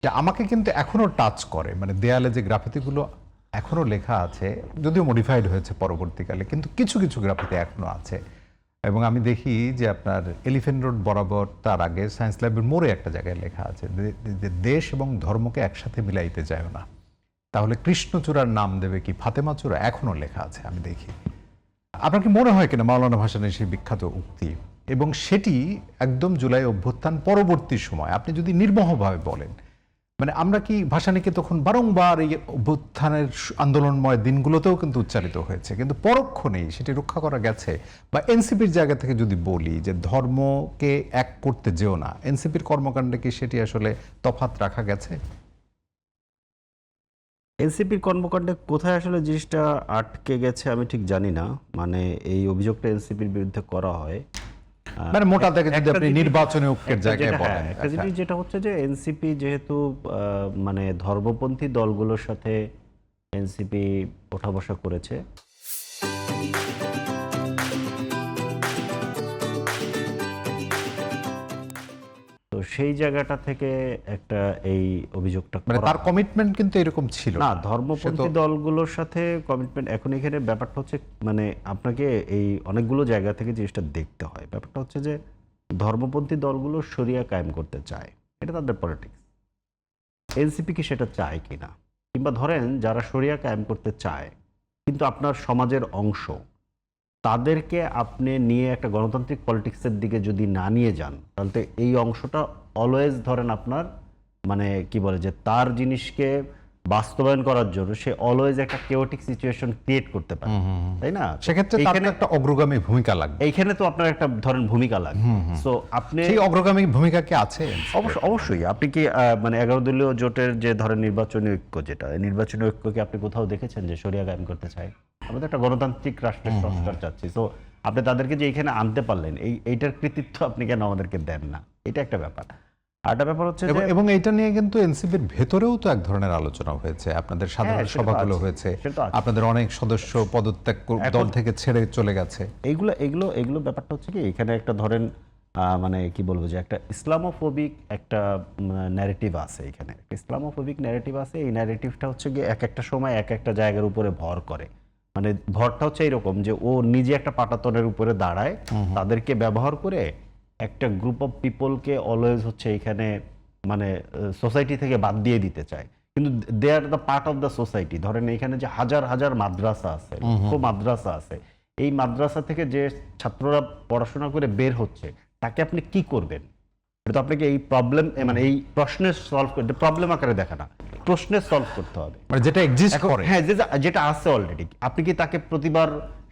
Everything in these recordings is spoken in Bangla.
যে আমাকে কিন্তু এখনো টাচ করে, মানে দেয়ালে যে গ্রাফিতিগুলো এখনো লেখা আছে, যদিও মডিফাইড হয়েছে পরবর্তীকালে, কিন্তু কিছু কিছু গ্রাফিতি এখনো আছে। এবং আমি দেখি যে আপনার এলিফ্যান্ট রোড বরাবর তার আগে সায়েন্স ল্যাবের মোড়ে একটা জায়গায় লেখা আছে যে দেশ এবং ধর্মকে একসাথে মিলাইতে যায় না, তাহলে কৃষ্ণচূড়ার নাম দেবে কি ফাতেমা চূড়া, এখনো লেখা আছে আমি দেখি। আপনার কি মনে হয় কিনা মাওলানা ভাসানীর সেই বিখ্যাত উক্তি, এবং সেটি একদম জুলাই অভ্যুত্থান পরবর্তী সময় আপনি যদি নির্মোহভাবে বলেন, মানে আমরা কি ভাসানীকে তখন বারংবার এই অভ্যুত্থানের আন্দোলনময় দিনগুলোতেও কিন্তু উচ্চারিত হয়েছে, কিন্তু পরোক্ষ নেই সেটি রক্ষা করা গেছে? বা এনসিপির জায়গা থেকে যদি বলি যে ধর্মকে এক করতে যেও না, এনসিপির কর্মকাণ্ডে কি সেটি আসলে তফাৎ রাখা গেছে? এনসিপির কর্মকাণ্ডে কোথায় আসলে জিনিসটা আটকে গেছে আমি ঠিক জানি না। মানে এই অভিযোগটা এনসিপির বিরুদ্ধে করা হয়। মানে মোটা থেকে যদি একটা আপনি জিনিস- নির্বাচনী ঐক্যের একটা জায়গায় যেটা- বলেন। হ্যাঁ, একটা আচ্ছা। জিনিস যেটা হচ্ছে যে এনসিপি যেহেতু মানে ধর্মপন্থী দলগুলোর সাথে এনসিপি ওঠা বসা করেছে, তো সেই জায়গাটা থেকে একটা এই অভিযোগটা মানে করা তার হয়। কমিটমেন্ট কিন্তু এরকম ছিল না, না। ধর্মপন্থী দলগুলোর সাথে কমিটমেন্ট এখন এখানে ব্যাপারটা হচ্ছে, মানে আপনাকে এই অনেকগুলো জায়গা থেকে জিনিসটা দেখতে হয়। ব্যাপারটা হচ্ছে যে ধর্মপন্থী দলগুলো শরিয়া কায়েম করতে চায়, এটা তাদের পলিটিক্স। এনসিপি কি সেটা চায় কিনা, কিংবা ধরেন যারা শরিয়া কায়েম করতে চায় কিন্তু আপনার সমাজের অংশ, তাদেরকে আপনি নিয়ে একটা গণতান্ত্রিক পলিটিক্সের দিকে যদি না নিয়ে যান, তাহলে তো এই অংশটা অলওয়েজ ধরেন আপনার মানে কি বলে যে তার জিনিসকে বাস্তবায়ন করার জন্য সে অলওয়েজ একটা কেওটিক সিচুয়েশন ক্রিয়েট করতে পারে, তাই না? সেক্ষেত্রে তার তো একটা অগ্রগামী ভূমিকা লাগবে। এইখানে তো আপনার একটা ধরেন ভূমিকা লাগে। সো আপনি সেই অগ্রগামী ভূমিকা কি আছে? অবশ্যই আপনি কি মানে 11 দলীয় জোটের যে ধরেন নির্বাচনী ঐক্য, যেটা নির্বাচনী ঐক্যকে আপনি কোথাও দেখেছেন যে শরিয়া কায়েম করতে চায়? আমরা তো একটা গণতান্ত্রিক রাষ্ট্রের সংস্কার চাচ্ছি। সো আপনি তাদেরকে যে এখানে আনতে পারলেন, এইটার কৃতিত্ব আপনি কেন আমাদেরকে দেন না? এটা একটা ব্যাপার। আরেকটা ব্যাপার হচ্ছে যে এবং এটা নিয়ে কিন্তু এনসিপির ভেতরেও তো এক ধরনের আলোচনা হয়েছে, আপনাদের সাধারণ সেটা তো সভাগুলো আছে, হয়েছে, সেটা তো আছে। আপনাদের অনেক সদস্য পদত্যাগ দল থেকে ছেড়ে চলে গেছে। এইগুলো এগুলো এগুলো ব্যাপারটা হচ্ছে কি, এখানে একটা ধরেন মানে কি বলবো যে একটা ইসলামোফোবিক একটা ন্যারেটিভ আছে, এখানে একটা ইসলামোফোবিক ন্যারেটিভ আছে। এই ন্যারেটিভটা হচ্ছে কি এক একটা সময় এক একটা জায়গার উপরে ভর করে। মানে ভরটা হচ্ছে এরকম যে ও নিজে একটা পাটাতনের উপরে দাঁড়ায়, তাদেরকে ব্যবহার করে একটা গ্রুপ অফ পিপলকে অলওয়েজ হচ্ছে এখানে মানে সোসাইটি থেকে বাদ দিয়ে দিতে চায়, কিন্তু they are the part of the society. ধরেন এখানে যে হাজার হাজার মাদ্রাসা আছে, লক্ষ মাদ্রাসা আছে, এই মাদ্রাসা থেকে যে ছাত্ররা পড়াশোনা করে বের হচ্ছে তাকে আপনি কি করবেন? এটা তো আপনাকে এই প্রবলেম মানে এই প্রশ্নের সলভ করতে, প্রবলেম আকারে দেখা না, প্রশ্নের সলভ করতে হবে। মানে যেটা এক্সিস্ট এখন করে। হ্যাঁ, যেটা আছে অলরেডি, আপনি কি তাকে প্রতিবার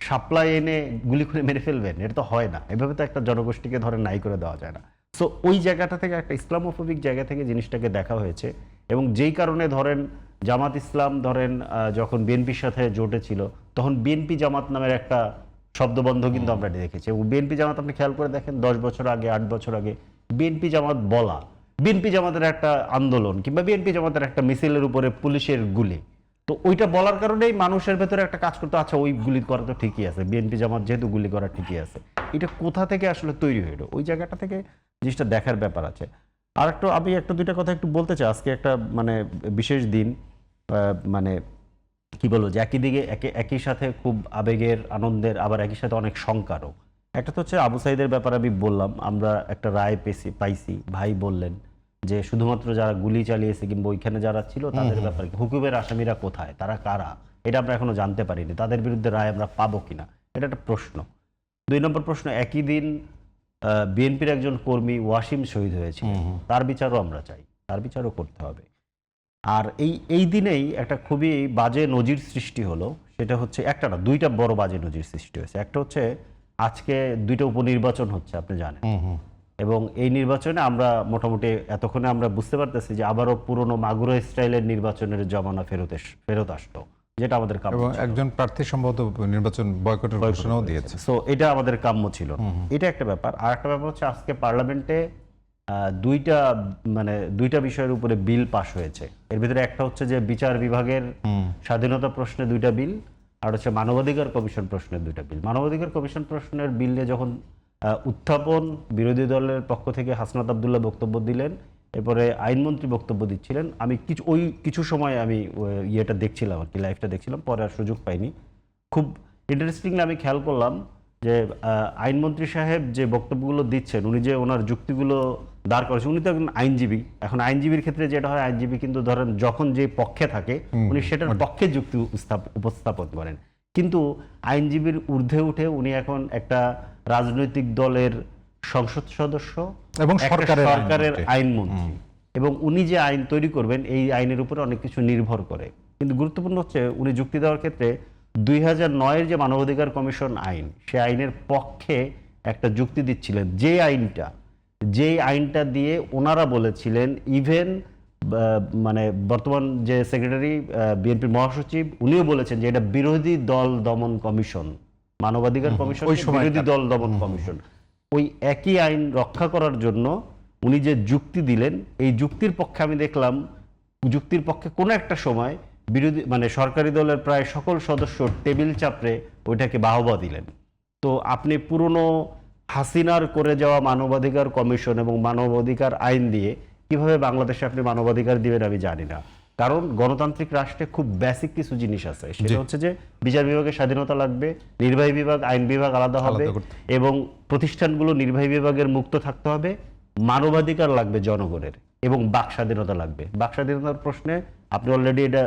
সাপ্লাই এনে গুলি করে মেরে ফেলবেন? এটা তো হয় না। এভাবে তো একটা জনগোষ্ঠীকে ধরে নাই করে দেওয়া যায় না। সো ওই জায়গাটা থেকে একটা ইসলামোফোবিক জায়গা থেকে জিনিসটাকে দেখা হয়েছে, এবং যেই কারণে ধরেন জামাত ইসলাম ধরেন যখন বিএনপির সাথে জোটে ছিল, তখন বিএনপি জামাত নামের একটা শব্দবন্ধ কিন্তু আমরা দেখেছি। এবং বিএনপি জামাত আপনি খেয়াল করে দেখেন 10 বছর আগে 8 বছর আগে বিএনপি জামাত বলা, বিএনপি জামাতের একটা আন্দোলন কিংবা বিএনপি জামাতের একটা মিছিলের উপরে পুলিশের গুলি, তো ওইটা বলার কারণেই মানুষের ভেতরে একটা কাজ করতে, আচ্ছা ওই গুলি করা তো ঠিকই আছে, বিএনপি জামাত যেহেতু গুলি করা ঠিকই আছে। এটা কোথা থেকে আসলে তৈরি হইলো, ওই জায়গাটা থেকে জিনিসটা দেখার ব্যাপার আছে। আর একটু আমি একটা দুইটা কথা একটু বলতে চাই। আজকে একটা মানে বিশেষ দিন, মানে কি বলবো যে একই দিকে একই সাথে খুব আবেগের আনন্দের, আবার একই সাথে অনেক শঙ্কারও। একটা তো হচ্ছে আবু সাইদের ব্যাপারে আমি বললাম, আমরা একটা রায় পাইছি, ভাই বললেন যে শুধুমাত্র যারা গুলি চালিয়েছে কিংবা ওইখানে যারা ছিল তাদের ব্যাপারে হুকুমের আসামিরা কোথায়, তারা কারা, এটা আমরা এখনো জানতে পারিনি, তাদের বিরুদ্ধে রায় আমরা পাবো কিনা, এটা একটা প্রশ্ন। 2 নম্বর প্রশ্ন, একই দিন বিএনপির একজন কর্মী ওয়াসিম শহীদ হয়েছে, তার বিচারও আমরা চাই, তার বিচারও করতে হবে। আর এই দিনেই একটা খুবই বাজে নজির সৃষ্টি হলো, সেটা হচ্ছে একটা না, দুইটা বড় বাজে নজির সৃষ্টি হয়েছে। একটা হচ্ছে আজকে 2টা উপনির্বাচন হচ্ছে, আপনি জানেন, এবং এই নির্বাচনে আমরা মোটামুটি এতক্ষণে আমরা বুঝতে পারতেছি যে আবারও পুরনো মাগুরা স্টাইলের নির্বাচনের জমানা ফেরত আসতো, যেটা আমাদের কাম্য এবং ছিল। একজন প্রার্থী সম্ভবত নির্বাচন বয়কটের ঘোষণাও দিয়েছে। সো এটা আমাদের কাম্য ছিল না। এটা একটা ব্যাপার। আর একটা ব্যাপার হচ্ছে আজকে পার্লামেন্টে দুইটা বিষয়ের উপরে বিল পাশ হয়েছে। এর ভিতরে একটা হচ্ছে যে বিচার বিভাগের স্বাধীনতা প্রশ্নে 2টা বিল, আর হচ্ছে মানবাধিকার কমিশন প্রশ্নের 2টা বিল। মানবাধিকার কমিশন প্রশ্নের বিলে যখন উত্থাপন বিরোধী দলের পক্ষ থেকে হাসনাত আব্দুল্লাহ বক্তব্য দিলেন, এরপরে আইনমন্ত্রী বক্তব্য দিচ্ছিলেন। আমি কিছু সময় আমি ইয়েটা দেখছিলাম আর কি, লাইভটা দেখছিলাম, পরে আর সুযোগ পাইনি। খুব ইন্টারেস্টিংলি আমি খেয়াল করলাম যে আইনমন্ত্রী সাহেব যে বক্তব্যগুলো দিচ্ছেন, উনি যে ওনার যুক্তিগুলো দাঁড় করেছেন, উনি তো একজন আইনজীবী। এখন আইনজীবীর ক্ষেত্রে যেটা হয়, আইনজীবী কিন্তু ধরেন যখন যে পক্ষে থাকে উনি সেটার পক্ষে যুক্তি উপস্থাপন করেন, কিন্তু আইনজীবীর ঊর্ধ্বে উঠে উনি এখন একটা রাজনৈতিক দলের সংসদ সদস্য এবং একটা সরকারের আইনমন্ত্রী, এবং উনি যে আইন তৈরি করবেন এই আইনের উপরে অনেক কিছু নির্ভর করে। কিন্তু গুরুত্বপূর্ণ হচ্ছে উনি যুক্তি দেওয়ার ক্ষেত্রে 2009-এর যে মানবাধিকার কমিশন আইন, সে আইনের পক্ষে একটা যুক্তি দিচ্ছিলেন, যে আইনটা দিয়ে ওনারা বলেছিলেন ইভেন মানে বর্তমান যে সেক্রেটারি বিএনপির মহাসচিব উনিও বলেছেন যে এটা বিরোধী দল দমন কমিশন, মানবাধিকার কমিশন বিরোধী দল দমন কমিশন। ওই একই আইন রক্ষা করার জন্য উনি যে যুক্তি দিলেন, এই যুক্তির পক্ষে আমি দেখলাম যুক্তির পক্ষে কোনো একটা সময় বিরোধী মানে সরকারি দলের প্রায় সকল সদস্য টেবিল চাপড়ে ওইটাকে বাহবা দিলেন। তো আপনি পুরনো হাসিনার করে যাওয়া মানবাধিকার কমিশন এবং মানবাধিকার আইন দিয়ে কিভাবে বাংলাদেশে আপনি মানবাধিকার দিবেন আমি জানি না। কারণ গণতান্ত্রিক রাষ্ট্রে খুব বেসিক কিছু জিনিস আছে, সেটা হচ্ছে যে বিচার বিভাগের স্বাধীনতা লাগবে, নির্বাহী বিভাগ আইন বিভাগ আলাদা হবে, এবং প্রতিষ্ঠানগুলো নির্বাহী বিভাগের মুক্ত থাকতে হবে, মানবাধিকার লাগবে জনগণের, এবং বাক স্বাধীনতা লাগবে। বাক স্বাধীনতার প্রশ্নে আপনি অলরেডি এটা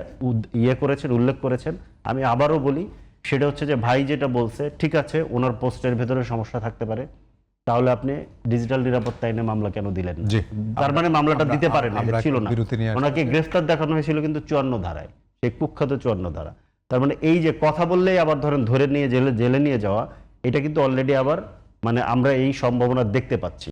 উল্লেখ করেছেন, আমি আবারও বলি, সেটা হচ্ছে যে ভাই যেটা বলছে ঠিক আছে, ওনার পোস্টের ভেতরে সমস্যা থাকতে পারে, তাহলে আপনি ডিজিটাল নিরাপত্তা আইনে মামলা কেন দিলেন? তার মানে মামলাটা দিতে পারেন, এটা ছিল না। ওনাকে গ্রেফতার দেখানো হয়েছিল কিন্তু 54 ধারায়, সেই কুখ্যাত 54 ধারা। তার মানে এই যে কথা বললেই আবার ধরে নিয়ে জেলে নিয়ে যাওয়া, এটা কিন্তু অলরেডি আবার মানে আমরা এই সম্ভাবনা দেখতে পাচ্ছি।